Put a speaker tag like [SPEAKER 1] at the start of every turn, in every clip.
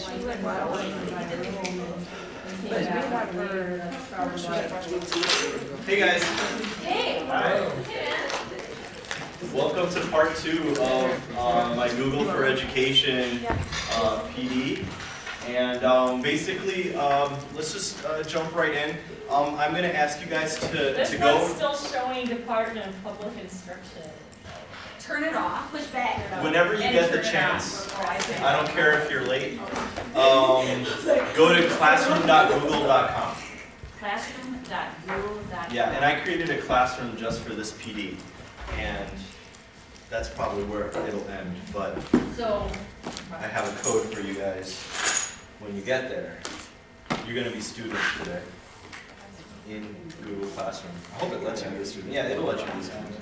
[SPEAKER 1] Hey guys.
[SPEAKER 2] Hey.
[SPEAKER 1] Hi. Welcome to part 2 of my Google for Education PD. And basically, let's just jump right in. I'm going to ask you guys to
[SPEAKER 2] This
[SPEAKER 1] go.
[SPEAKER 2] one's still showing Department of Public Instruction.
[SPEAKER 3] Turn it off, push back.
[SPEAKER 1] Whenever you get the chance, I don't care if you're late, go to classroom.google.com.
[SPEAKER 2] Classroom.google.com.
[SPEAKER 1] Yeah, and I created a classroom just for this PD, and that's probably where it'll end, but
[SPEAKER 2] So,
[SPEAKER 1] I have a code for you guys when you get there. You're going to be students today in Google Classroom. I hope it lets you be a student. Yeah, it'll let you be a student.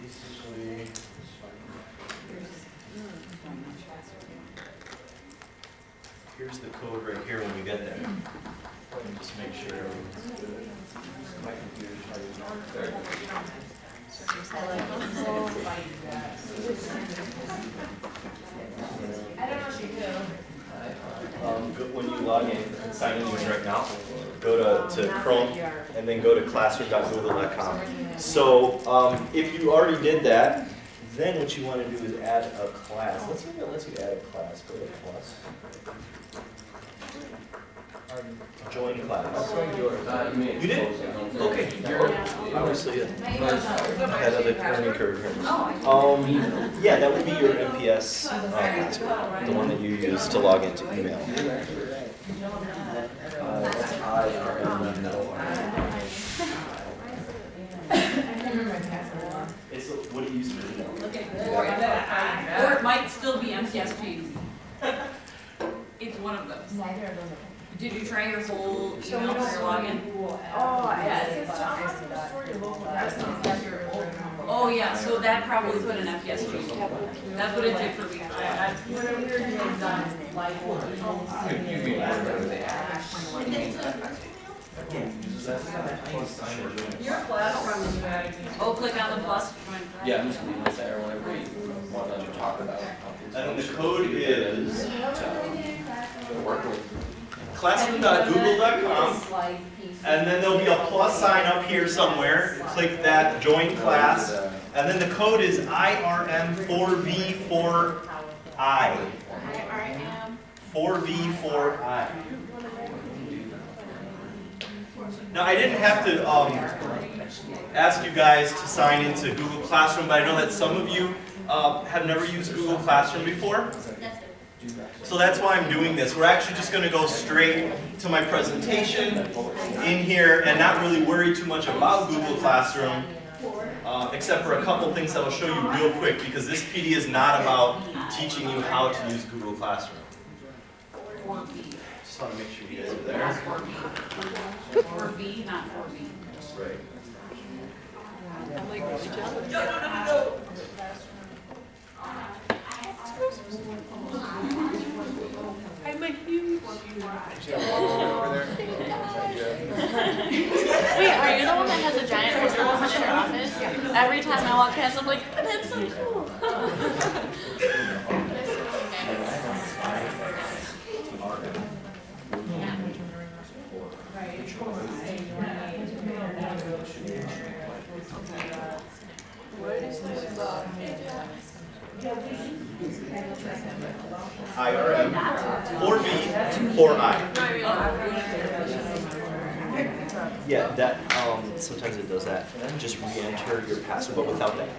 [SPEAKER 1] Basically, here's the code right here when we get there. Let me just make sure everyone's good. My computer's there.
[SPEAKER 2] I don't know if you do.
[SPEAKER 1] When you log in and sign in right now, go to Chrome and then go to classroom.google.com. So if you already did that, then what you want to do is add a class. Let's see if it lets you add a class. Go to plus. Join class. You did? Okay. You're obviously ahead of the learning curve here. Yeah, that would be your MPS password, the one that you use to log into email. What do you use for email?
[SPEAKER 3] Or it might still be MTSG. It's one of those. Did you try your whole email for your login? Oh yeah, so that probably put an MTSG. That's what it did for me.
[SPEAKER 2] Your classroom strategy.
[SPEAKER 3] Oh, click on the plus.
[SPEAKER 4] Yeah, just leave it there whenever you want to talk about it.
[SPEAKER 1] And the code is
[SPEAKER 4] Work with.
[SPEAKER 1] classroom.google.com, and then there'll be a plus sign up here somewhere. Click that join class, and then the code is IRM4V4I. 4V4I. Now I didn't have to ask you guys to sign into Google Classroom, but I know that some of you have never used Google Classroom before. So that's why I'm doing this. We're actually just going to go straight to my presentation in here and not really worry too much about Google Classroom, except for a couple things that I'll show you real quick, because this PD is not about teaching you how to use Google Classroom. Just want to make sure you guys are there.
[SPEAKER 3] 4B, not 4B.
[SPEAKER 1] Right.
[SPEAKER 5] I'm a huge.
[SPEAKER 6] Wait, are you the one that has a giant poster behind your office? Every time I walk past, I'm like, that's so cool.
[SPEAKER 1] IRM 4V 4I. Yeah, that sometimes it does that. Just re-enter your password, but without that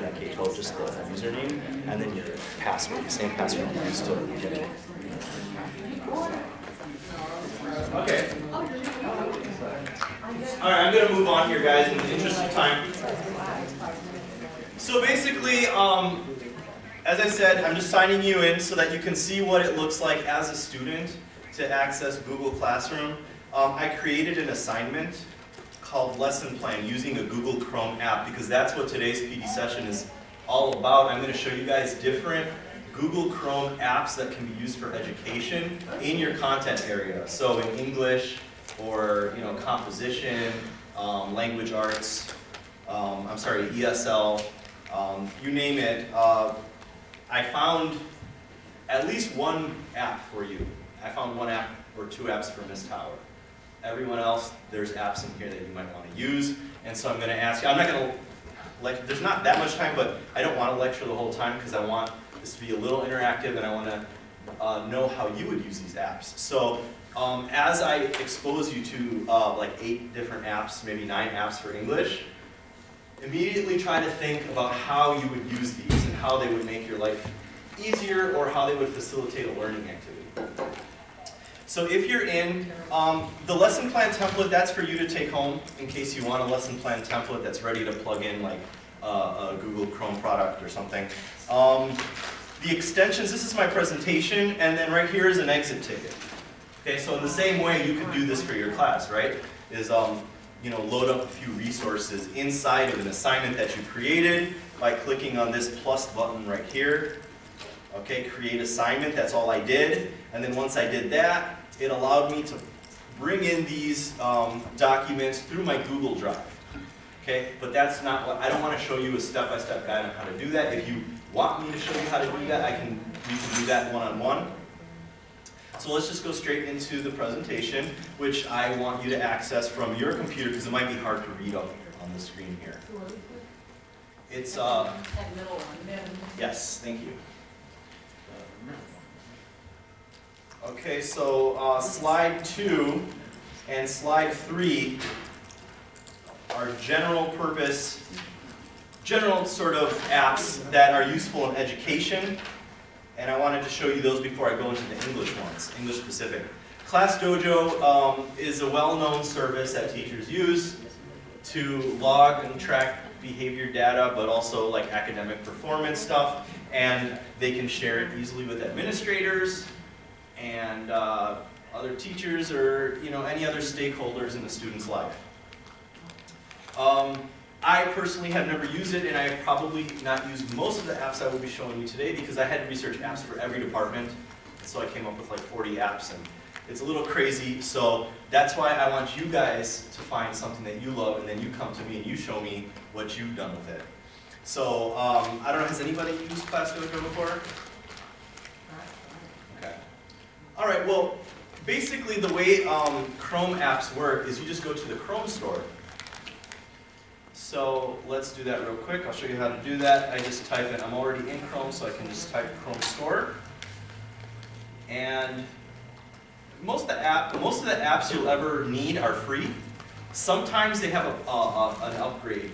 [SPEAKER 1] that K12, just the username, and then your password, the same password you used to get it. Okay. All right, I'm going to move on here, guys, in the interest of time. So basically, as I said, I'm just signing you in so that you can see what it looks like as a student to access Google Classroom. I created an assignment called Lesson Plan using a Google Chrome app, because that's what today's PD session is all about. I'm going to show you guys different Google Chrome apps that can be used for education in your content area. So in English, or composition, language arts, ESL, you name it. I found at least one app for you. I found one app or two apps for Miss Tower. Everyone else, there's apps in here that you might want to use. And so I'm going to ask you, I'm not going to, there's not that much time, but I don't want to lecture the whole time because I want this to be a little interactive and I want to know how you would use these apps. So as I expose you to like 8 different apps, maybe 9 apps for English, immediately try to think about how you would use these and how they would make your life easier or how they would facilitate a learning activity. So if you're in the lesson plan template, that's for you to take home in case you want a lesson plan template that's ready to plug in like a Google Chrome product or something. The extensions, this is my presentation, and then right here is an exit ticket. Okay, so in the same way you could do this for your class, right? Is you know, load up a few resources inside of an assignment that you created by clicking on this plus button right here. Okay, create assignment, that's all I did. And then once I did that, it allowed me to bring in these documents through my Google Drive. Okay, but that's not what, I don't want to show you a step-by-step guide on how to do that. If you want me to show you how to do that, we can do that one-on-one. So let's just go straight into the presentation, which I want you to access from your computer because it might be hard to read up on the screen here. It's,
[SPEAKER 3] That middle one.
[SPEAKER 1] yes, thank you. Okay, so slide 2 and slide 3 are general purpose, general sort of apps that are useful in education. And I wanted to show you those before I go into the English ones, English specific. ClassDojo is a well-known service that teachers use to log and track behavior data, but also like academic performance stuff. And they can share it easily with administrators and other teachers or any other stakeholders in the student's life. I personally have never used it, and I have probably not used most of the apps I will be showing you today because I had to research apps for every department. So I came up with like 40 apps, and it's a little crazy. So that's why I want you guys to find something that you love, and then you come to me and you show me what you've done with it. So I don't know, has anybody used ClassDojo before? Okay. All right, well, basically the way Chrome apps work is you just go to the Chrome store. So let's do that real quick. I'll show you how to do that. I just type in, I'm already in Chrome, so I can just type Chrome Store. And most of the apps you'll ever need are free. Sometimes they have an upgrade,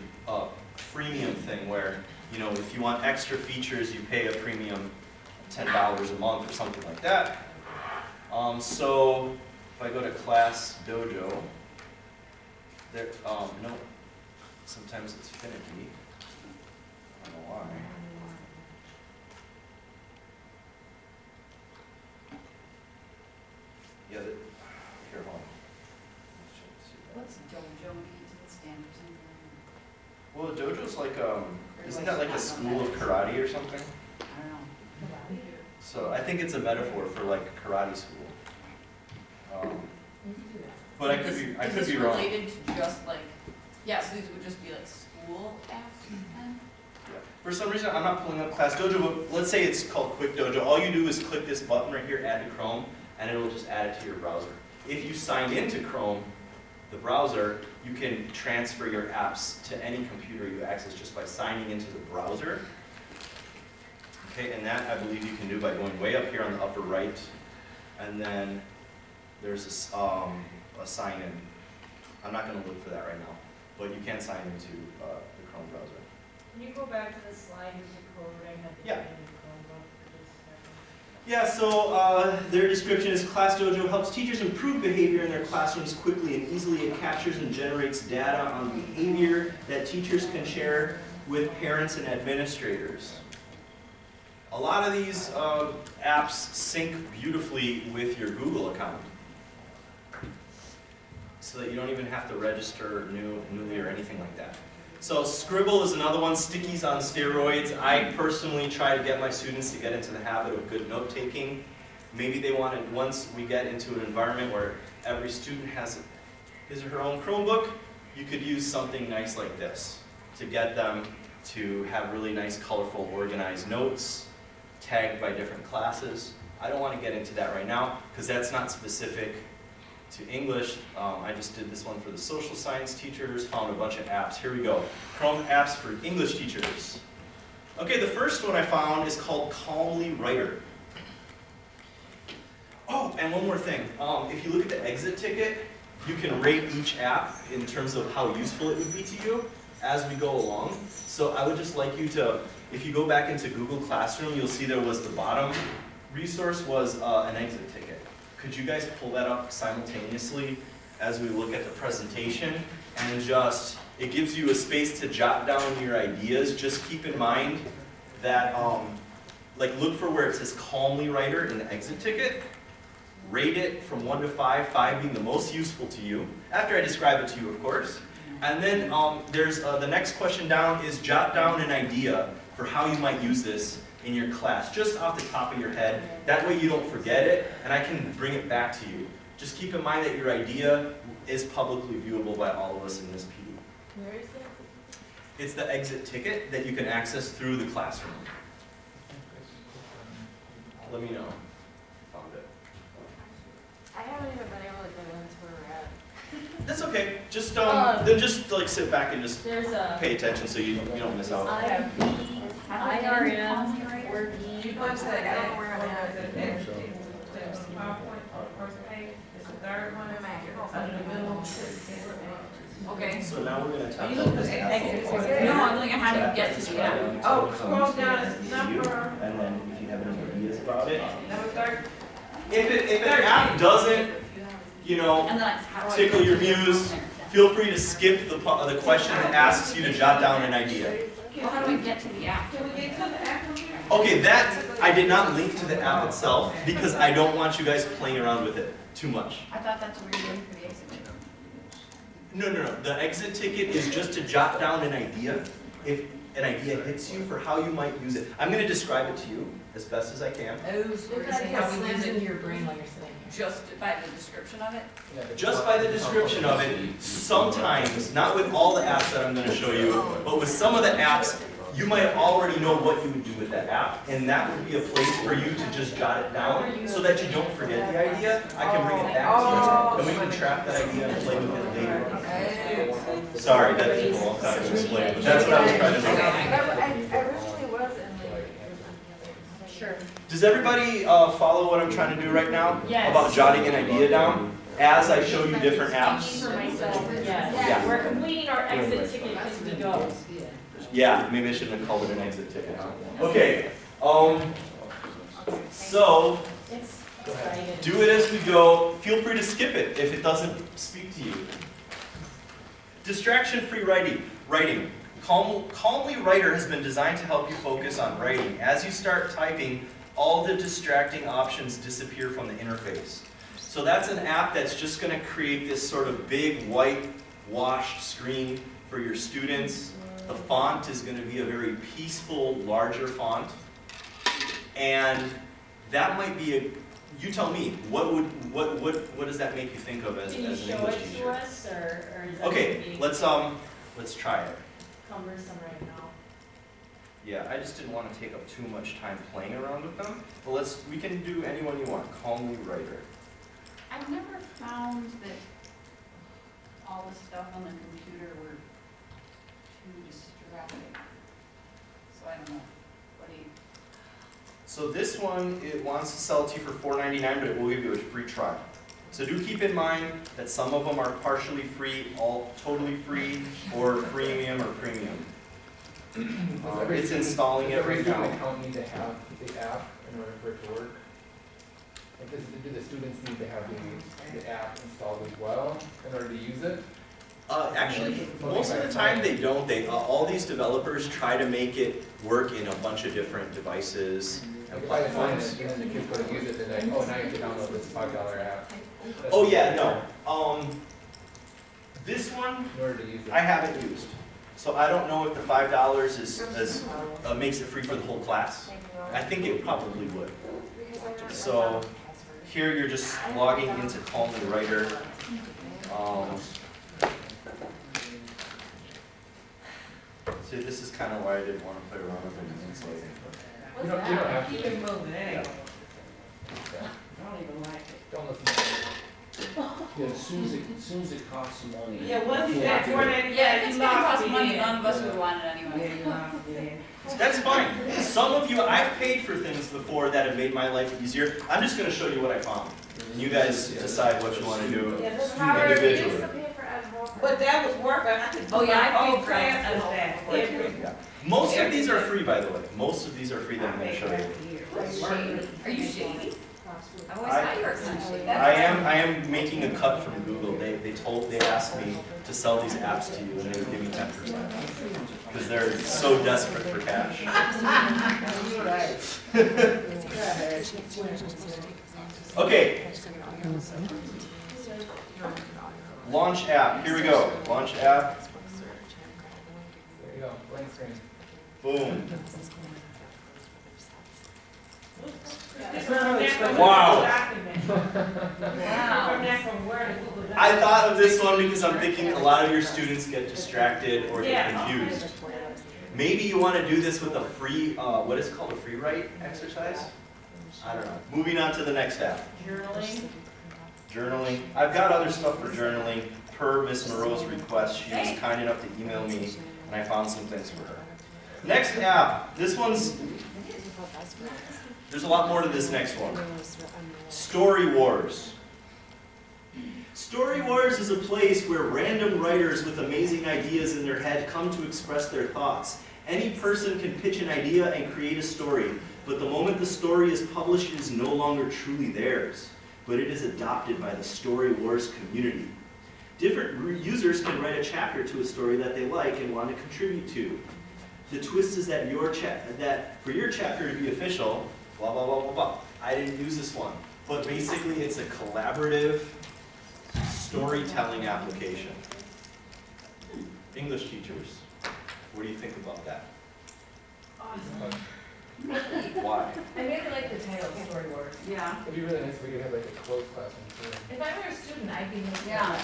[SPEAKER 1] freemium thing where, if you want extra features, you pay a premium $10 a month or something like that. So if I go to ClassDojo, there, no. Sometimes it's finicky. I don't know why. Yeah, here, hold on.
[SPEAKER 3] What's Dojo mean? Does it stand for something?
[SPEAKER 1] Well, dojo's like, isn't that like a school of karate or something?
[SPEAKER 3] I don't know.
[SPEAKER 1] So I think it's a metaphor for like karate school. But I could be wrong.
[SPEAKER 3] Is this related to just like, so these would just be like school apps then?
[SPEAKER 1] Yeah. For some reason, I'm not pulling up ClassDojo, but let's say it's called Quick Dojo. All you do is click this button right here, Add to Chrome, and it'll just add it to your browser. If you sign into Chrome, the browser, you can transfer your apps to any computer you access just by signing into the browser. Okay, and that I believe you can do by going way up here on the upper right, and then there's this, a sign in. I'm not going to look for that right now. But you can sign into the Chrome browser.
[SPEAKER 2] Can you go back to the slide with the code? I had to
[SPEAKER 1] Yeah.
[SPEAKER 2] get in the Chromebook for this second.
[SPEAKER 1] Yeah, so their description is ClassDojo helps teachers improve behavior in their classrooms quickly and easily. It captures and generates data on behavior that teachers can share with parents and administrators. A lot of these apps sync beautifully with your Google account, so that you don't even have to register newly or anything like that. So Scribble is another one, stickies on steroids. I personally try to get my students to get into the habit of good note-taking. Maybe they want it, once we get into an environment where every student has his or her own Chromebook, you could use something nice like this to get them to have really nice, colorful, organized notes, tagged by different classes. I don't want to get into that right now, because that's not specific to English. I just did this one for the social science teachers, found a bunch of apps. Here we go. Chrome apps for English teachers. Okay, the first one I found is called Calmly Writer. Oh, and one more thing. If you look at the exit ticket, you can rate each app in terms of how useful it would be to you as we go along. So I would just like you to, if you go back into Google Classroom, you'll see there was the bottom resource was an exit ticket. Could you guys pull that up simultaneously as we look at the presentation? And just, it gives you a space to jot down your ideas. Just keep in mind that, like look for where it says Calmly Writer in the exit ticket. Rate it from 1 to 5, 5 being the most useful to you, after I describe it to you, of course. And then there's the next question down is jot down an idea for how you might use this in your class, just off the top of your head. That way you don't forget it, and I can bring it back to you. Just keep in mind that your idea is publicly viewable by all of us in this PD.
[SPEAKER 2] Where is it?
[SPEAKER 1] It's the exit ticket that you can access through the classroom. Let me know. Found it.
[SPEAKER 6] I haven't even been able to get into where we're at.
[SPEAKER 1] That's okay. Just then just like sit back and just
[SPEAKER 2] There's a.
[SPEAKER 1] pay attention so you don't miss out.
[SPEAKER 2] IRM, Word,
[SPEAKER 6] You
[SPEAKER 2] you
[SPEAKER 6] punch
[SPEAKER 2] punch
[SPEAKER 6] that
[SPEAKER 2] that
[SPEAKER 6] down
[SPEAKER 2] down
[SPEAKER 6] where
[SPEAKER 2] where
[SPEAKER 6] I'm at.
[SPEAKER 2] the PowerPoint first page, it's the third one, under the middle.
[SPEAKER 3] Okay.
[SPEAKER 1] So now we're gonna
[SPEAKER 2] Are
[SPEAKER 1] talk
[SPEAKER 2] you
[SPEAKER 1] about
[SPEAKER 2] looking
[SPEAKER 1] this
[SPEAKER 2] at
[SPEAKER 1] app.
[SPEAKER 2] exit?
[SPEAKER 3] No, I'm looking at how to get to the app.
[SPEAKER 2] Oh, scroll down, it's number,
[SPEAKER 1] And then if you have any ideas about it.
[SPEAKER 2] number 30.
[SPEAKER 1] If an app doesn't, you know,
[SPEAKER 3] And then how do I
[SPEAKER 1] tickle
[SPEAKER 3] get
[SPEAKER 1] your
[SPEAKER 3] to the
[SPEAKER 1] muse,
[SPEAKER 3] there?
[SPEAKER 1] feel free to skip the question that asks you to jot down an idea.
[SPEAKER 3] Well, how do I get to the app?
[SPEAKER 2] Can we get to the app?
[SPEAKER 1] Okay, that, I did not link to the app itself because I don't want you guys playing around with it too much.
[SPEAKER 3] I thought that's what we were doing for the exit ticket.
[SPEAKER 1] No. The exit ticket is just to jot down an idea. If an idea hits you for how you might use it. I'm going to describe it to you as best as I can.
[SPEAKER 3] Oh, so we're saying how we use it
[SPEAKER 5] your brain while you're sitting here.
[SPEAKER 3] just by the description of it?
[SPEAKER 1] Just by the description of it, sometimes, not with all the apps that I'm going to show you, but with some of the apps, you might already know what you would do with that app, and that would be a place for you to just jot it down so that you don't forget the idea. I can bring it back to you, and we can trap that idea and play with it later. Sorry, that took a long time to explain, but that's what I was trying to do.
[SPEAKER 6] I originally was in like.
[SPEAKER 2] Sure.
[SPEAKER 1] Does everybody follow what I'm trying to do right now?
[SPEAKER 2] Yes.
[SPEAKER 1] About jotting an idea down as I show you different apps?
[SPEAKER 2] For myself,
[SPEAKER 1] Yeah.
[SPEAKER 2] yes. We're completing our exit ticket as we go.
[SPEAKER 1] Yeah, maybe I shouldn't have called it an exit ticket. Okay, so
[SPEAKER 2] It's exciting.
[SPEAKER 1] do it as we go. Feel free to skip it if it doesn't speak to you. Distraction-free writing. Calmly Writer has been designed to help you focus on writing. As you start typing, all the distracting options disappear from the interface. So that's an app that's just going to create this sort of big white washed screen for your students. The font is going to be a very peaceful, larger font. And that might be a, you tell me, what does that make you think of as
[SPEAKER 2] Can you
[SPEAKER 1] an
[SPEAKER 2] show
[SPEAKER 1] English
[SPEAKER 2] it to
[SPEAKER 1] teacher?
[SPEAKER 2] us, or is that?
[SPEAKER 1] Okay, let's try it.
[SPEAKER 2] Cumbersome right now.
[SPEAKER 1] Yeah, I just didn't want to take up too much time playing around with them. But we can do any one you want. Calmly Writer.
[SPEAKER 3] I've never found that all the stuff on the computer were too distracting. So I don't know. What do you?
[SPEAKER 1] So this one, it wants to sell to you for $4.99, but it will give you a free trial. So do keep in mind that some of them are partially free, all totally free, or freemium or premium. It's installing it right
[SPEAKER 7] Does every
[SPEAKER 1] now.
[SPEAKER 7] student account need to have the app in order for it to work? Like, do the students need to have the app installed as well in order to use it?
[SPEAKER 1] Actually, most of the time they don't. All these developers try to make it work in a bunch of different devices and
[SPEAKER 7] Like, if I find
[SPEAKER 1] platforms.
[SPEAKER 7] it, and then the kids go to use it, then like, oh, now you have to download this $5 app.
[SPEAKER 1] Oh yeah, no. This one
[SPEAKER 7] In order to use it.
[SPEAKER 1] I haven't used, so I don't know if the $5 makes it free for the whole class. I think it probably would. So here you're just logging into Calmly Writer. See, this is kind of why I didn't want to play around with it. It's like,
[SPEAKER 7] You don't have to.
[SPEAKER 2] Keep it moving, there you go.
[SPEAKER 7] Yeah.
[SPEAKER 2] I don't even like it.
[SPEAKER 7] Don't listen to it.
[SPEAKER 4] Yeah, as soon as it costs money.
[SPEAKER 2] Yeah, once you
[SPEAKER 4] you
[SPEAKER 2] said
[SPEAKER 4] have to do it.
[SPEAKER 2] 495,
[SPEAKER 3] Yeah, if it's
[SPEAKER 2] you
[SPEAKER 3] gonna
[SPEAKER 2] lost
[SPEAKER 3] cost
[SPEAKER 2] me
[SPEAKER 3] money,
[SPEAKER 2] then.
[SPEAKER 3] none of us would
[SPEAKER 4] Yeah.
[SPEAKER 3] want it
[SPEAKER 2] Yeah,
[SPEAKER 3] anyway.
[SPEAKER 2] you lost me then.
[SPEAKER 1] that's fine. Some of you, I've paid for things before that have made my life easier. I'm just going to show you what I found. And you guys decide what you want to do
[SPEAKER 2] Yeah, that's how it
[SPEAKER 1] individually.
[SPEAKER 2] is. But that was worth it, I could do
[SPEAKER 3] Oh, yeah,
[SPEAKER 2] my
[SPEAKER 3] I
[SPEAKER 2] whole
[SPEAKER 3] paid for
[SPEAKER 2] class
[SPEAKER 3] Ed
[SPEAKER 2] with
[SPEAKER 3] Hoc
[SPEAKER 2] that.
[SPEAKER 3] before, too.
[SPEAKER 2] Every-
[SPEAKER 1] Most of these are free, by the way. Most of these are free that I'm going to show you.
[SPEAKER 3] Shady. Are you shady? I always
[SPEAKER 1] I-
[SPEAKER 3] thought you were kind of shady.
[SPEAKER 1] I am making a cut from Google. They asked me to sell these apps to you and they would give me 10%. Because they're so desperate for cash. Okay. Launch app. Here we go. Launch app.
[SPEAKER 7] There you go, blank screen.
[SPEAKER 1] Boom.
[SPEAKER 2] It's not really expensive.
[SPEAKER 1] Wow.
[SPEAKER 2] From that from Word to Google Docs.
[SPEAKER 1] I thought of this one because I'm thinking a lot of your students get distracted or get
[SPEAKER 2] Yeah.
[SPEAKER 1] confused. Maybe you want to do this with a free, what is it called, a free write exercise? I don't know. Moving on to the next app.
[SPEAKER 3] Journaling.
[SPEAKER 1] Journaling. I've got other stuff for journaling per Miss Moreau's request. She was kind enough to email me and I found some things for her. Next app. This one's, there's a lot more to this next one. Story Wars. Story Wars is a place where random writers with amazing ideas in their head come to express their thoughts. Any person can pitch an idea and create a story, but the moment the story is published, it is no longer truly theirs, but it is adopted by the Story Wars community. Different users can write a chapter to a story that they like and want to contribute to. The twist is that for your chapter to be official, blah, blah, blah, blah, blah. I didn't use this one, but basically it's a collaborative storytelling application. English teachers, what do you think about that? Why?
[SPEAKER 8] I really like the title, Story Wars.
[SPEAKER 3] Yeah.
[SPEAKER 7] It'd be really nice if we could have like a closed classroom too.
[SPEAKER 8] If I were a student, I'd be making
[SPEAKER 3] Yeah.
[SPEAKER 8] that.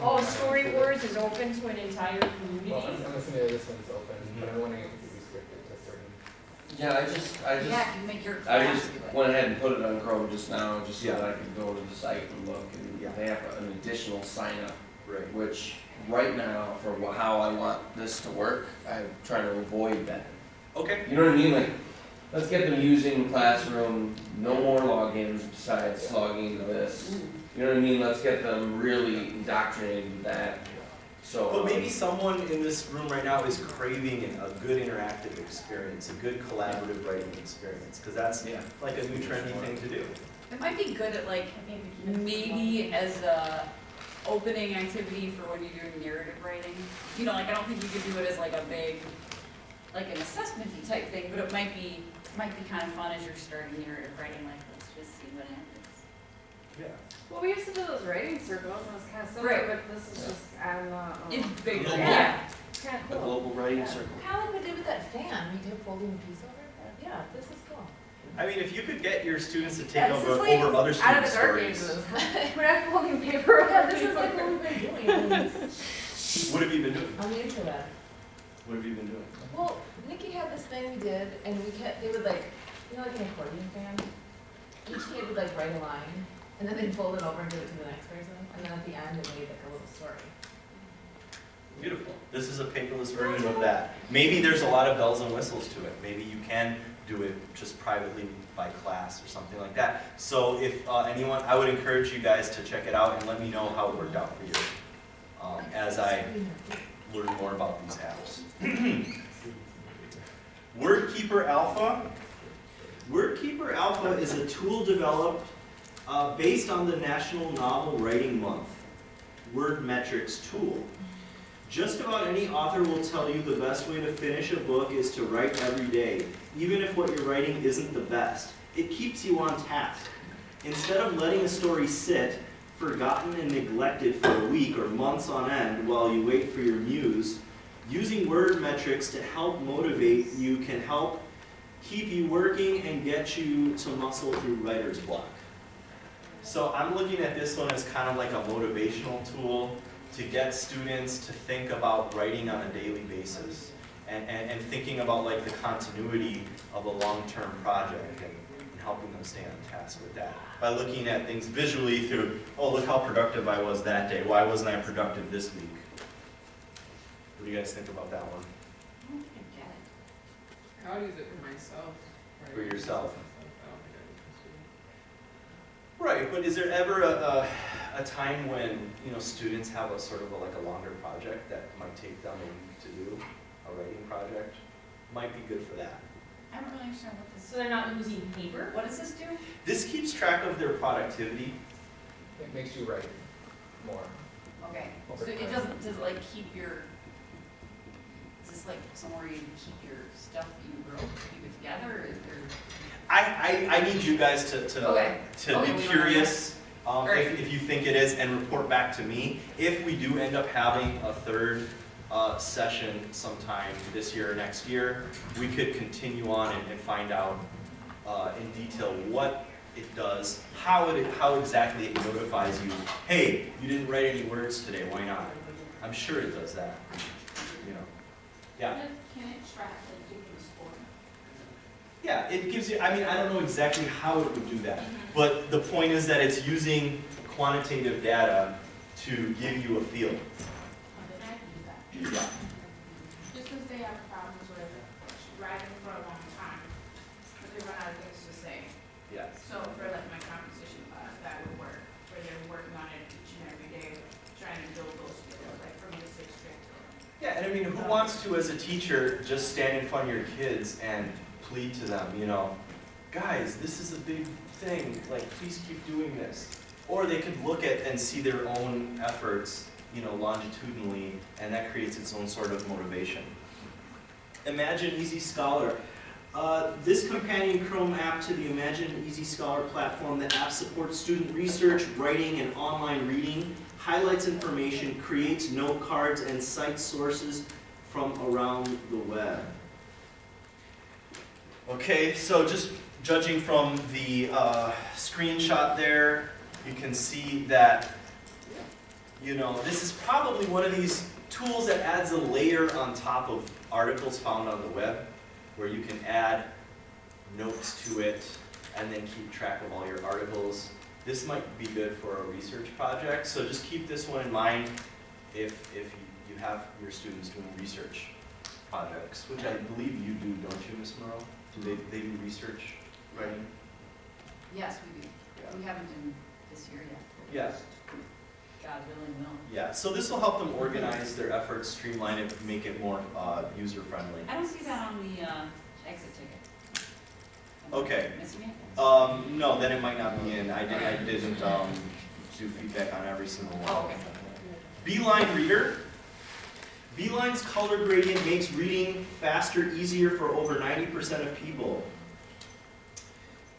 [SPEAKER 5] Oh, Story Wars is open to an entire
[SPEAKER 7] Well,
[SPEAKER 5] community?
[SPEAKER 7] I'm assuming that this one's open, but I want to be restricted to certain.
[SPEAKER 4] Yeah, I just
[SPEAKER 3] Yeah, if you make your.
[SPEAKER 4] I just went ahead and put it on Chrome just now, just so
[SPEAKER 1] Yeah.
[SPEAKER 4] that I could go to the site and look, and
[SPEAKER 1] Yeah.
[SPEAKER 4] they have an additional sign up,
[SPEAKER 1] Right.
[SPEAKER 4] which right now, for how I want this to work, I'm trying to avoid that.
[SPEAKER 1] Okay.
[SPEAKER 4] You know what I mean? Like, let's get them using Classroom, no more logins besides logging into this. You know what I mean? Let's get them really indoctrinated with that. So.
[SPEAKER 1] But maybe someone in this room right now is craving a good interactive experience, a good collaborative writing experience, because that's
[SPEAKER 4] Yeah.
[SPEAKER 1] like a new trendy thing to do.
[SPEAKER 3] It might be good at like, maybe as a opening activity for when you're doing narrative writing. You know, like I don't think you could do it as like a big, like an assessment-y type thing, but it might be kind of fun as you're starting narrative writing, like let's just see what happens.
[SPEAKER 1] Yeah.
[SPEAKER 8] Well, we used to do those writing circles, and it was kind of similar,
[SPEAKER 3] Right.
[SPEAKER 8] but this is just, I don't know.
[SPEAKER 3] It's bigger,
[SPEAKER 1] Yeah.
[SPEAKER 3] yeah.
[SPEAKER 8] It's kind
[SPEAKER 4] The
[SPEAKER 8] of cool.
[SPEAKER 4] global writing
[SPEAKER 8] Yeah.
[SPEAKER 4] circle.
[SPEAKER 8] Kind of like we did with that fan, we did folding the piece over, but yeah, this is cool.
[SPEAKER 1] I mean, if you could get your students to take
[SPEAKER 8] Yeah, this
[SPEAKER 1] over,
[SPEAKER 8] is like
[SPEAKER 1] over other
[SPEAKER 8] Out of
[SPEAKER 1] students'
[SPEAKER 8] the dark
[SPEAKER 1] stories,
[SPEAKER 8] ages. We're not folding paper over
[SPEAKER 5] Yeah,
[SPEAKER 8] this is like what we've been doing
[SPEAKER 1] what have you been doing?
[SPEAKER 8] on the internet.
[SPEAKER 1] What have you been doing?
[SPEAKER 8] Well, Nikki had this thing we did, and they would like, you know, like an accordion fan? Each kid would like write a line, and then they'd fold it over and give it to the next person, and then at the end, it made like a little story.
[SPEAKER 1] Beautiful. This is a paperless version of that. Maybe there's a lot of bells and whistles to it. Maybe you can do it just privately by class or something like that. So if anyone, I would encourage you guys to check it out and let me know how it worked out for you as I learn more about these apps. WordKeeper Alpha. WordKeeper Alpha is a tool developed based on the National Novel Writing Month Word Metrics tool. Just about any author will tell you the best way to finish a book is to write every day, even if what you're writing isn't the best. It keeps you on task. Instead of letting a story sit, forgotten and neglected for a week or months on end while you wait for your muse, using word metrics to help motivate you can help keep you working and get you to muscle through writer's block. So I'm looking at this one as kind of like a motivational tool to get students to think about writing on a daily basis. and thinking about like the continuity of a long-term project and helping them stay on task with that. By looking at things visually through, oh, look how productive I was that day. Why wasn't I productive this week? What do you guys think about that one?
[SPEAKER 2] I'll use it for myself.
[SPEAKER 1] For yourself.
[SPEAKER 2] I don't think I
[SPEAKER 1] Right, but is there ever a time when, you know, students have a sort of like a longer project that might take them a week to do, a writing project? Might be good for that.
[SPEAKER 3] I don't really understand what this,
[SPEAKER 5] So they're not losing paper?
[SPEAKER 3] what does this do?
[SPEAKER 1] This keeps track of their productivity.
[SPEAKER 7] It makes you write more.
[SPEAKER 3] Okay,
[SPEAKER 7] Over
[SPEAKER 3] so it
[SPEAKER 7] time.
[SPEAKER 3] doesn't, does it like keep your, is this like somewhere you keep your stuff that you wrote, keep it together, or is there?
[SPEAKER 1] I need you guys to
[SPEAKER 3] Okay.
[SPEAKER 1] be
[SPEAKER 3] Okay, we
[SPEAKER 1] curious
[SPEAKER 3] Alright.
[SPEAKER 1] if you think it is and report back to me. If we do end up having a third session sometime this year or next year, we could continue on and find out in detail what it does, how exactly it notifies you, hey, you didn't write any words today, why not? I'm sure it does that, you know. Yeah.
[SPEAKER 5] Can it track the different score?
[SPEAKER 1] Yeah, it gives you, I mean, I don't know exactly how it would do that, but the point is that it's using quantitative data to give you a feel.
[SPEAKER 5] Then I can do that.
[SPEAKER 1] Yeah.
[SPEAKER 9] Just because they have problems with writing for a long time, but they run out of things to say.
[SPEAKER 1] Yes.
[SPEAKER 9] So for like my composition class, that would work, where they're working on it each and every day, trying to build those skills, like from the sixth grade.
[SPEAKER 1] Yeah, and I mean, who wants to, as a teacher, just stand in front of your kids and plead to them, you know, guys, this is a big thing, like, please keep doing this. Or they could look at and see their own efforts, you know, longitudinally, and that creates its own sort of motivation. Imagine Easy Scholar. This companion Chrome app to the Imagine Easy Scholar platform, the app supports student research, writing, and online reading, highlights information, creates note cards, and cites sources from around the web. Okay, so just judging from the screenshot there, you can see that, you know, this is probably one of these tools that adds a layer on top of articles found on the web, where you can add notes to it and then keep track of all your articles. This might be good for a research project, so just keep this one in mind if you have your students doing research projects, which I believe you do, don't you, Ms. Morrow? Do they do research writing?
[SPEAKER 3] Yes, we do.
[SPEAKER 1] Yeah.
[SPEAKER 3] We haven't done this year yet.
[SPEAKER 1] Yes.
[SPEAKER 3] God willing, will.
[SPEAKER 1] Yeah, so this will help them organize their efforts, streamline it, make it more user-friendly.
[SPEAKER 3] I don't see that on the exit ticket. Am I
[SPEAKER 1] Okay.
[SPEAKER 3] Missing it?
[SPEAKER 1] No, then it might not be in. I didn't do feedback on every single one.
[SPEAKER 3] Oh, okay.
[SPEAKER 1] Beeline Reader. Beeline's color gradient makes reading faster, easier for over 90% of people.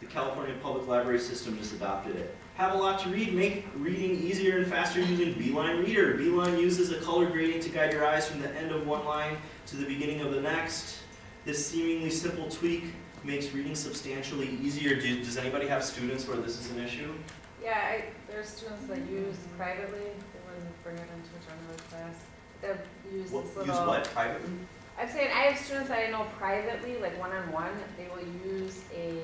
[SPEAKER 1] The California Public Library System just adopted it. Have a lot to read? Make reading easier and faster using Beeline Reader. Beeline uses a color gradient to guide your eyes from the end of one line to the beginning of the next. This seemingly simple tweak makes reading substantially easier. Does anybody have students where this is an issue?
[SPEAKER 8] Yeah, there's students that use privately, they wouldn't bring it into a general class. They use
[SPEAKER 1] What,
[SPEAKER 8] this
[SPEAKER 1] use
[SPEAKER 8] little.
[SPEAKER 1] what? Privately?
[SPEAKER 8] I'm saying I have students that I know privately, like one-on-one, they will use a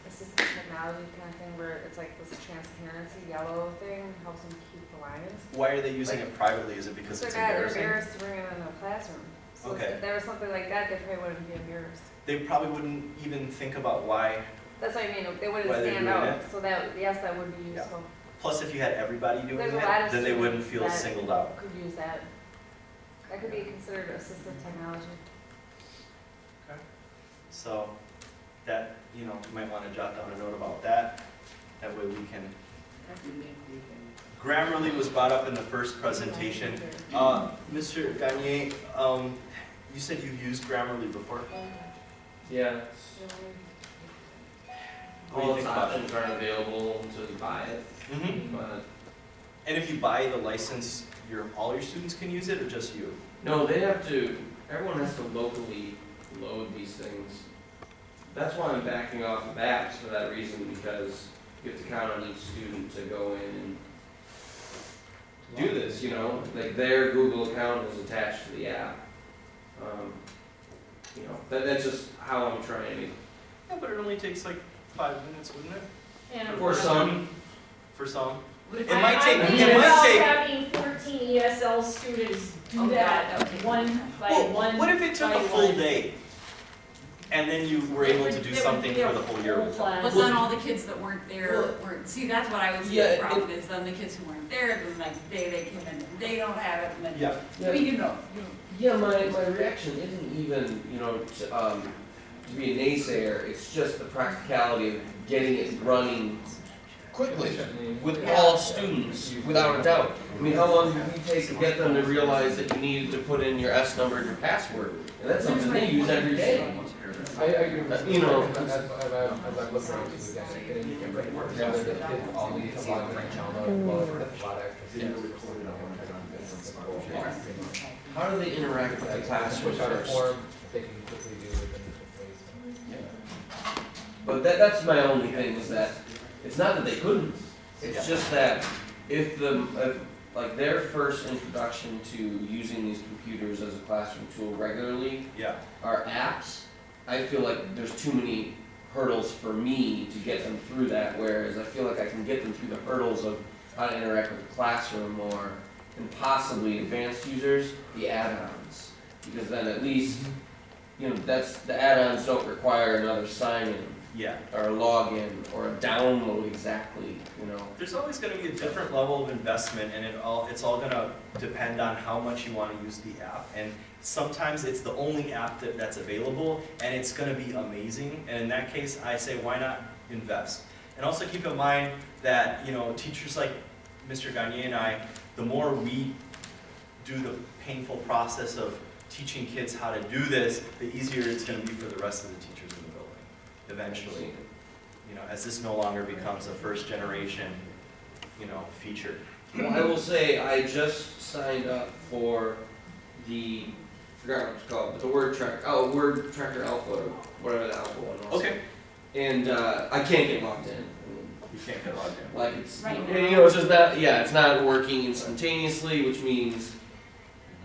[SPEAKER 8] assistive technology kind of thing where it's like this transparency yellow thing, helps them keep the lines.
[SPEAKER 1] Why are they using it privately? Is it because
[SPEAKER 8] So
[SPEAKER 1] it's
[SPEAKER 8] they're not
[SPEAKER 1] embarrassing?
[SPEAKER 8] embarrassed to bring it in the classroom. So
[SPEAKER 1] Okay.
[SPEAKER 8] if there was something like that, they probably wouldn't be embarrassed.
[SPEAKER 1] They probably wouldn't even think about why.
[SPEAKER 8] That's what I mean, they wouldn't
[SPEAKER 1] Why they're
[SPEAKER 8] stand
[SPEAKER 1] doing
[SPEAKER 8] out,
[SPEAKER 1] it?
[SPEAKER 8] so that, yes, that would be
[SPEAKER 1] Yeah.
[SPEAKER 8] useful.
[SPEAKER 1] Plus, if you had everybody doing
[SPEAKER 8] There's a
[SPEAKER 1] it,
[SPEAKER 8] lot of
[SPEAKER 1] then they wouldn't
[SPEAKER 8] students
[SPEAKER 1] feel
[SPEAKER 8] that-
[SPEAKER 1] singled out.
[SPEAKER 8] Could use that. That could be considered assistive technology.
[SPEAKER 1] So that, you know, you might want to jot down a note about that. That way we can. Grammarly was brought up in the first presentation. Mr. Gagnier, you said you've used Grammarly before.
[SPEAKER 4] Yeah.
[SPEAKER 1] What do you
[SPEAKER 4] All
[SPEAKER 1] think
[SPEAKER 4] its
[SPEAKER 1] about it?
[SPEAKER 4] options aren't available until you buy it,
[SPEAKER 1] Mm-hmm.
[SPEAKER 4] but,
[SPEAKER 1] And if you buy the license, all your students can use it, or just you?
[SPEAKER 4] no, they have to, everyone has to locally load these things. That's why I'm backing off of apps for that reason, because you have to count on each student to go in and do this, you know, like their Google account is attached to the app. You know, that's just how I'm trying.
[SPEAKER 1] Yeah, but it only takes like 5 minutes, wouldn't it?
[SPEAKER 5] And
[SPEAKER 4] For some,
[SPEAKER 1] For some.
[SPEAKER 3] What if
[SPEAKER 1] It
[SPEAKER 3] I-
[SPEAKER 1] might take,
[SPEAKER 5] I'm
[SPEAKER 1] it
[SPEAKER 5] thinking
[SPEAKER 1] might
[SPEAKER 5] about
[SPEAKER 1] take.
[SPEAKER 5] having 14 ESL students
[SPEAKER 3] Oh,
[SPEAKER 5] do
[SPEAKER 3] God,
[SPEAKER 5] that
[SPEAKER 3] that would take
[SPEAKER 5] one by
[SPEAKER 1] Well,
[SPEAKER 5] one.
[SPEAKER 1] what if it took a
[SPEAKER 5] by
[SPEAKER 1] full
[SPEAKER 5] one.
[SPEAKER 1] day? And then you were able to do
[SPEAKER 5] It would
[SPEAKER 1] something
[SPEAKER 5] be a
[SPEAKER 1] for the whole year with them?
[SPEAKER 5] class.
[SPEAKER 3] But then all the kids that weren't there weren't, see, that's what I would see
[SPEAKER 4] Yeah,
[SPEAKER 3] the problem is, then the kids who weren't there, the next day they came in and they don't have it, and then.
[SPEAKER 1] Yeah.
[SPEAKER 3] I mean, you know,
[SPEAKER 4] Yeah, my reaction isn't even, you know, to be a naysayer, it's just the practicality of getting it running quickly with all students, without a doubt. I mean, how long did it take to get them to realize that you needed to put in your S number and your password? And that's something they use every day.
[SPEAKER 7] I agree with that.
[SPEAKER 4] You know.
[SPEAKER 7] As I'm looking at this again, getting together, the kids all need to log in and download, well, that's a lot of extra.
[SPEAKER 4] How do they interact with the classroom
[SPEAKER 7] Push out a
[SPEAKER 4] first?
[SPEAKER 7] form, they can quickly do within different ways.
[SPEAKER 4] But that's my only thing, is that, it's not that they couldn't, it's just that if like their first introduction to using these computers as a classroom tool regularly
[SPEAKER 1] Yeah.
[SPEAKER 4] are apps, I feel like there's too many hurdles for me to get them through that, whereas I feel like I can get them through the hurdles of how to interact with the classroom more, and possibly advanced users, the add-ons. Because then at least, you know, the add-ons don't require another sign-in,
[SPEAKER 1] Yeah.
[SPEAKER 4] or a login, or a download exactly, you know.
[SPEAKER 1] There's always going to be a different level of investment, and it's all going to depend on how much you want to use the app. And sometimes it's the only app that's available, and it's going to be amazing. And in that case, I say, why not invest? And also keep in mind that, you know, teachers like Mr. Gagne and I, the more we do the painful process of teaching kids how to do this, the easier it's going to be for the rest of the teachers in the building, eventually. You know, as this no longer becomes a first generation, you know, feature.
[SPEAKER 4] Well, I will say, I just signed up for I forgot what it's called, but the Word Tracker Alpha, or whatever the Alpha one was.
[SPEAKER 1] Okay.
[SPEAKER 4] And I can't get logged in.
[SPEAKER 1] You can't get logged in.
[SPEAKER 4] Like it's,
[SPEAKER 5] Right
[SPEAKER 4] and, you know, it's just not, yeah, it's not working instantaneously, which means,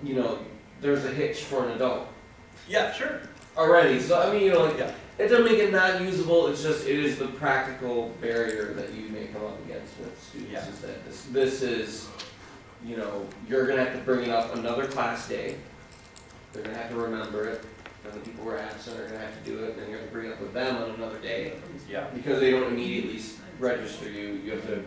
[SPEAKER 4] you know, there's a hitch for an adult
[SPEAKER 1] Yeah, sure.
[SPEAKER 4] already. So I mean, you know, like,
[SPEAKER 1] Yeah.
[SPEAKER 4] it doesn't make it not usable. It's just, it is the practical barrier that you may come up against with students.
[SPEAKER 1] Yeah.
[SPEAKER 4] Is that this is, you know, you're gonna have to bring it up another class day. They're gonna have to remember it. And the people who are absent are gonna have to do it, and then you have to bring it up with them on another day.
[SPEAKER 1] Yeah.
[SPEAKER 4] Because they don't immediately register you, you have to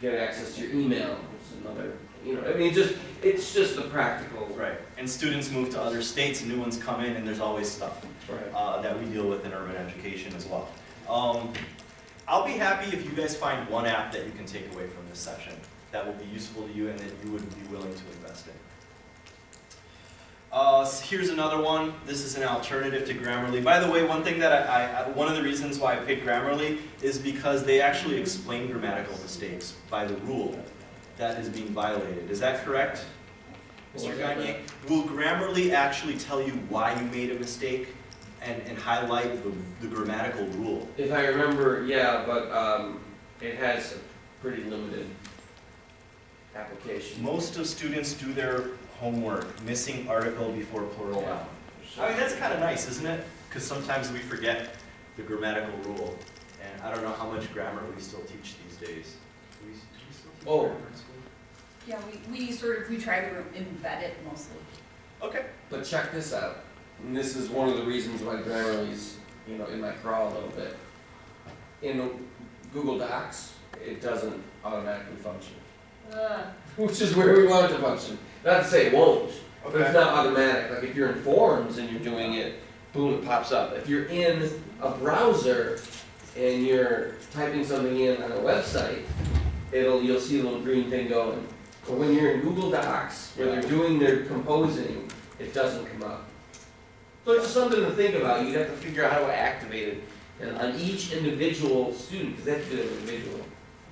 [SPEAKER 4] get access to your email. It's another, you know, I mean, it's just the practical.
[SPEAKER 1] Right. And students move to other states, and new ones come in, and there's always stuff
[SPEAKER 4] Right.
[SPEAKER 1] that we deal with in urban education as well. I'll be happy if you guys find one app that you can take away from this session that will be useful to you and that you would be willing to invest in. Here's another one. This is an alternative to Grammarly. By the way, one thing that one of the reasons why I picked Grammarly is because they actually explain grammatical mistakes by the rule that is being violated. Is that correct, Mr. Gagne? Will Grammarly actually tell you why you made a mistake and highlight the grammatical rule?
[SPEAKER 4] If I remember, yeah, but it has a pretty limited application.
[SPEAKER 1] Most of students do their homework, missing article before plural noun. I mean, that's kind of nice, isn't it? Because sometimes we forget the grammatical rule. And I don't know how much grammar we still teach these days. Do we still teach
[SPEAKER 4] Oh.
[SPEAKER 1] grammar in school?
[SPEAKER 3] yeah, we try to embed it mostly.
[SPEAKER 1] Okay.
[SPEAKER 4] But check this out. And this is one of the reasons why Grammarly's, you know, in my craw a little bit. In Google Docs, it doesn't automatically function. Which is where we want it to function. Not to say it won't, but it's not automatic. Like if you're in Forms and you're doing it, boom, it pops up. If you're in a browser and you're typing something in on a website, you'll see a little green thing going. But when you're in Google Docs, where they're doing their composing, it doesn't come up. So it's just something to think about. You'd have to figure out how to activate it and on each individual student, because they have to do it individually.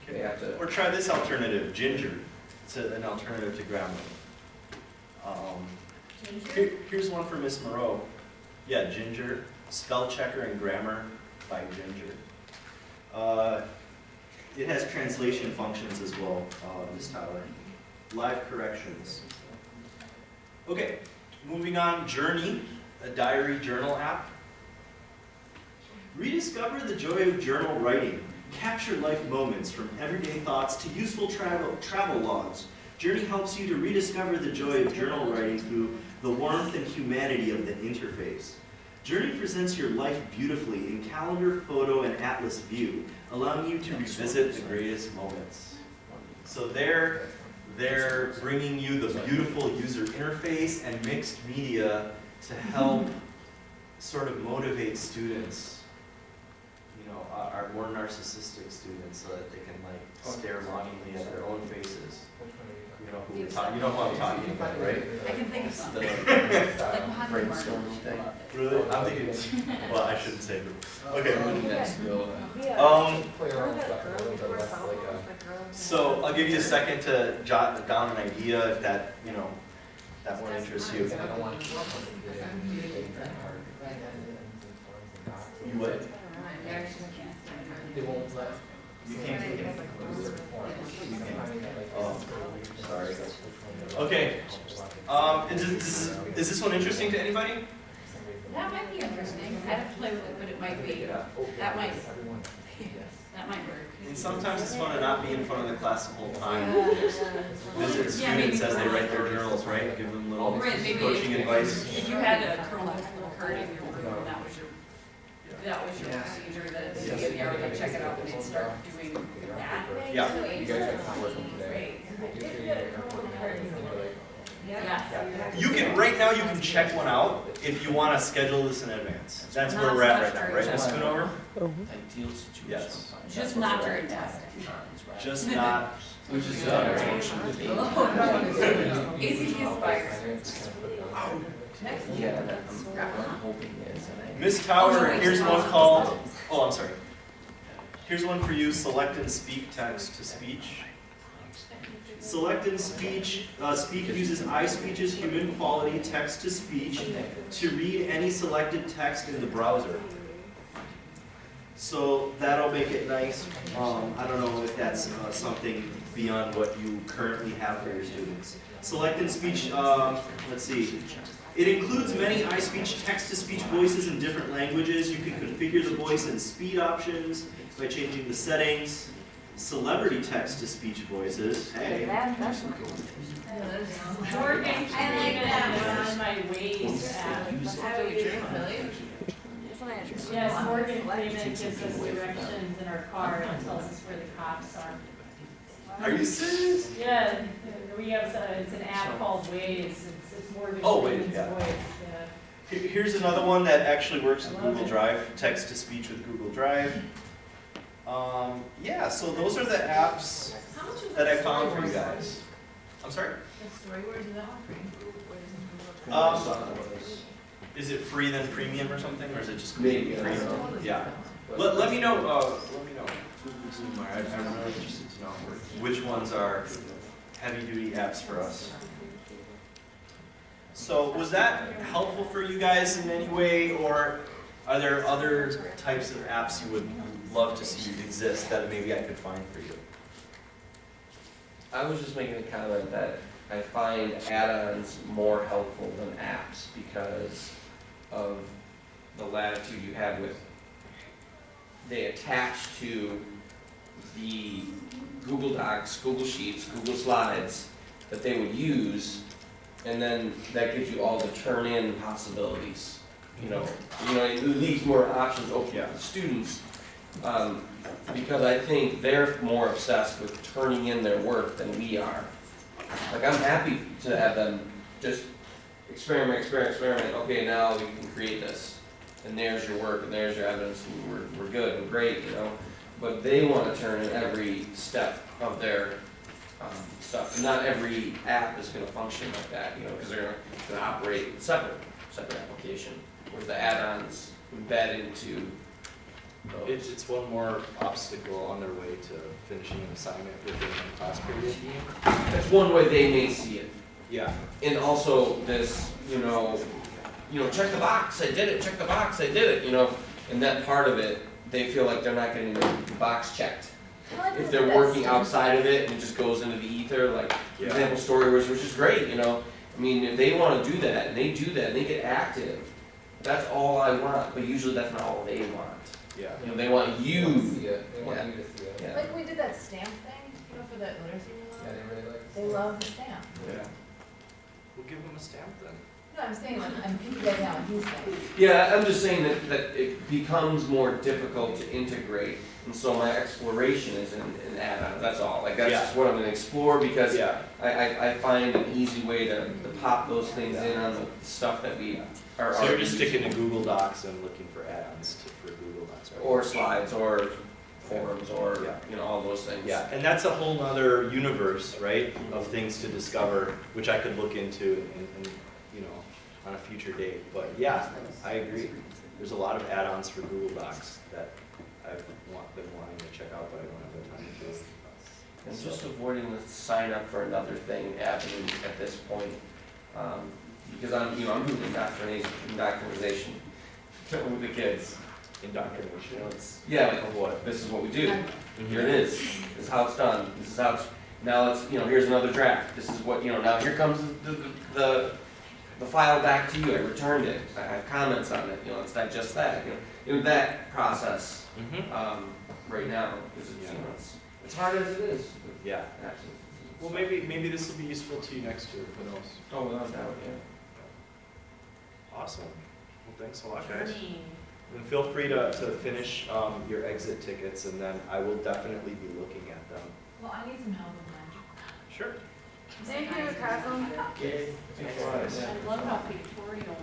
[SPEAKER 4] They have to.
[SPEAKER 1] Or try this alternative, Ginger. It's an alternative to Grammarly. Here's one for Miss Moreau. Yeah, Ginger, spell checker and grammar by Ginger. It has translation functions as well, Ms. Tyler. Live corrections. Okay, moving on, Journey. a diary journal app. Rediscover the joy of journal writing. Capture life moments from everyday thoughts to useful travel logs. Journey helps you to rediscover the joy of journal writing through the warmth and humanity of the interface. Journey presents your life beautifully in calendar, photo, and atlas view, allowing you to revisit the greatest moments. So they're bringing you the beautiful user interface and mixed media to help sort of motivate students, you know, our more narcissistic students, so that they can like stare longingly at their own faces. You know who you know who I'm talking about, right?
[SPEAKER 3] I can think of something.
[SPEAKER 4] The brainstorming thing.
[SPEAKER 1] Really? I'm thinking, well, I shouldn't say. Okay.
[SPEAKER 4] Next bill.
[SPEAKER 7] Play around with stuff a little bit less like a.
[SPEAKER 1] So I'll give you a second to jot down an idea if that, you know, that one interests you.
[SPEAKER 7] I don't want to. You
[SPEAKER 1] what?
[SPEAKER 7] They won't let.
[SPEAKER 1] You can't take it.
[SPEAKER 7] Oh,
[SPEAKER 1] sorry. Okay. Is this one interesting to anybody?
[SPEAKER 3] That might be interesting. I have to play with it, but it might be, that might work.
[SPEAKER 1] And sometimes it's fun to not be in front of the class the whole time. Visit students as they write their journals, right? Give them little
[SPEAKER 3] Right, maybe
[SPEAKER 1] coaching advice.
[SPEAKER 3] If you had a Chromebook occurred in your room, that was your procedure, that they would like check it out and they'd start doing that.
[SPEAKER 1] Yeah.
[SPEAKER 7] You guys are kind of working today.
[SPEAKER 3] Yeah.
[SPEAKER 1] You can, right now you can check one out if you want to schedule this in advance. That's where we're at right now, right, Ms. Schoonover?
[SPEAKER 4] Ideal situation.
[SPEAKER 1] Yes.
[SPEAKER 3] Just not during testing.
[SPEAKER 1] Just not.
[SPEAKER 4] Which is
[SPEAKER 3] ACT expires.
[SPEAKER 4] Yeah, that's what I'm hoping is.
[SPEAKER 1] Ms. Tower, here's one called, oh, I'm sorry. Here's one for you, select and speak text to speech. Select and speak uses iSpeech's human quality text to speech to read any selected text in the browser. So that'll make it nice. I don't know if that's something beyond what you currently have for your students. Select and speech, let's see. It includes many iSpeech text-to-speech voices in different languages. You can configure the voice and speed options by changing the settings. Celebrity text-to-speech voices. Hey.
[SPEAKER 2] Morgan, I like that on my Waze app. Yes, Morgan Freeman gives us directions in our car and tells us where the cops are.
[SPEAKER 1] Are you serious?
[SPEAKER 2] Yeah, we have, it's an app called Waze. It's Morgan
[SPEAKER 1] Oh, Waze,
[SPEAKER 2] Freeman's
[SPEAKER 1] yeah.
[SPEAKER 2] voice, yeah.
[SPEAKER 1] Here's another one that actually works with Google Drive, text-to-speech with Google Drive. Yeah, so those are the apps that I found for you guys. I'm sorry? Is it free then premium or something, or is it just
[SPEAKER 4] Maybe,
[SPEAKER 1] free?
[SPEAKER 4] I don't know.
[SPEAKER 1] Yeah. Let me know. I'm really interested to know which ones are heavy-duty apps for us. So was that helpful for you guys in any way, or are there other types of apps you would love to see exist that maybe I could find for you?
[SPEAKER 4] I was just making a comment that I find add-ons more helpful than apps because of the latitude you have with, they attach to the Google Docs, Google Sheets, Google Slides that they would use, and then that gives you all the turn-in possibilities. It leaves more options open to the students, because I think they're more obsessed with turning in their work than we are. Like, I'm happy to have them just experiment. Okay, now we can create this, and there's your work, and there's your evidence, and we're good, we're great, But they want to turn in every step of their stuff. And not every app is going to function like that, because they're going to operate separate application. Whereas the add-ons embed into those.
[SPEAKER 10] It's one more obstacle on their way to finishing an assignment within the class period.
[SPEAKER 4] That's one way they may see it.
[SPEAKER 10] Yeah.
[SPEAKER 4] And also this, check the box, I did it, check the box, I did it, and that part of it, they feel like they're not getting the box checked. If they're working outside of it and it just goes into the ether, like, for example, Storywords, which is great, if they want to do that, and they do that, and they get active, that's all I want, but usually that's not all they want.
[SPEAKER 10] Yeah.
[SPEAKER 4] You know, they want
[SPEAKER 7] They
[SPEAKER 4] you,
[SPEAKER 7] want to see it, they want
[SPEAKER 4] Yeah.
[SPEAKER 7] you to see it.
[SPEAKER 4] yeah.
[SPEAKER 8] Like we did that stamp thing, you know, for that literacy
[SPEAKER 7] Yeah,
[SPEAKER 8] law.
[SPEAKER 7] they really like.
[SPEAKER 8] They love the stamp.
[SPEAKER 10] Yeah. We'll give them a stamp then.
[SPEAKER 8] No, I'm saying, like, I'm piggybacking on what he's saying.
[SPEAKER 4] Yeah, I'm just saying that it becomes more difficult to integrate, and so my exploration is in add-ons, that's all. Like, that's
[SPEAKER 10] Yeah.
[SPEAKER 4] just what I'm gonna explore, because
[SPEAKER 10] Yeah.
[SPEAKER 4] I find an easy way to pop those things in on the stuff that we are
[SPEAKER 10] So you're
[SPEAKER 4] already
[SPEAKER 10] just sticking to
[SPEAKER 4] using.
[SPEAKER 10] Google Docs and looking for add-ons for Google Docs, right?
[SPEAKER 4] Or slides, or forums, or,
[SPEAKER 10] Yeah.
[SPEAKER 4] you know, all those things.
[SPEAKER 10] Yeah, and that's a whole nother universe, right, of things to discover, which I could look into and, you know, on a future date. But yeah, I agree. There's a lot of add-ons for Google Docs that I've been wanting to check out, but I don't have the time to.
[SPEAKER 4] And just avoiding the sign up for another thing avenue at this point, because I'm doing indoctrination with the kids.
[SPEAKER 10] Indoctrination.
[SPEAKER 4] You know, it's, yeah, like,
[SPEAKER 10] Of what?
[SPEAKER 4] this is what we do, here it is, this is how it's done, this is how it's, now it's, you know, here's another draft, this is what, you know, now here comes the file back to you, I returned it, I have comments on it, you know, let's digest that, you know, that process,
[SPEAKER 10] Mm-hmm.
[SPEAKER 4] right now, because it's, you know, it's hard as it is.
[SPEAKER 10] Yeah.
[SPEAKER 4] Actually.
[SPEAKER 10] Well, maybe this will be useful to you next year, who knows?
[SPEAKER 4] Oh, without doubt, yeah.
[SPEAKER 10] Awesome. Well, thanks a lot, guys. And feel free to finish your exit tickets, and then I will definitely be looking at them.
[SPEAKER 8] Well, I need some help with mine.
[SPEAKER 10] Sure.
[SPEAKER 6] Thank you, Cosmo.
[SPEAKER 4] Okay.
[SPEAKER 10] Thanks, guys.
[SPEAKER 3] I love how pictorial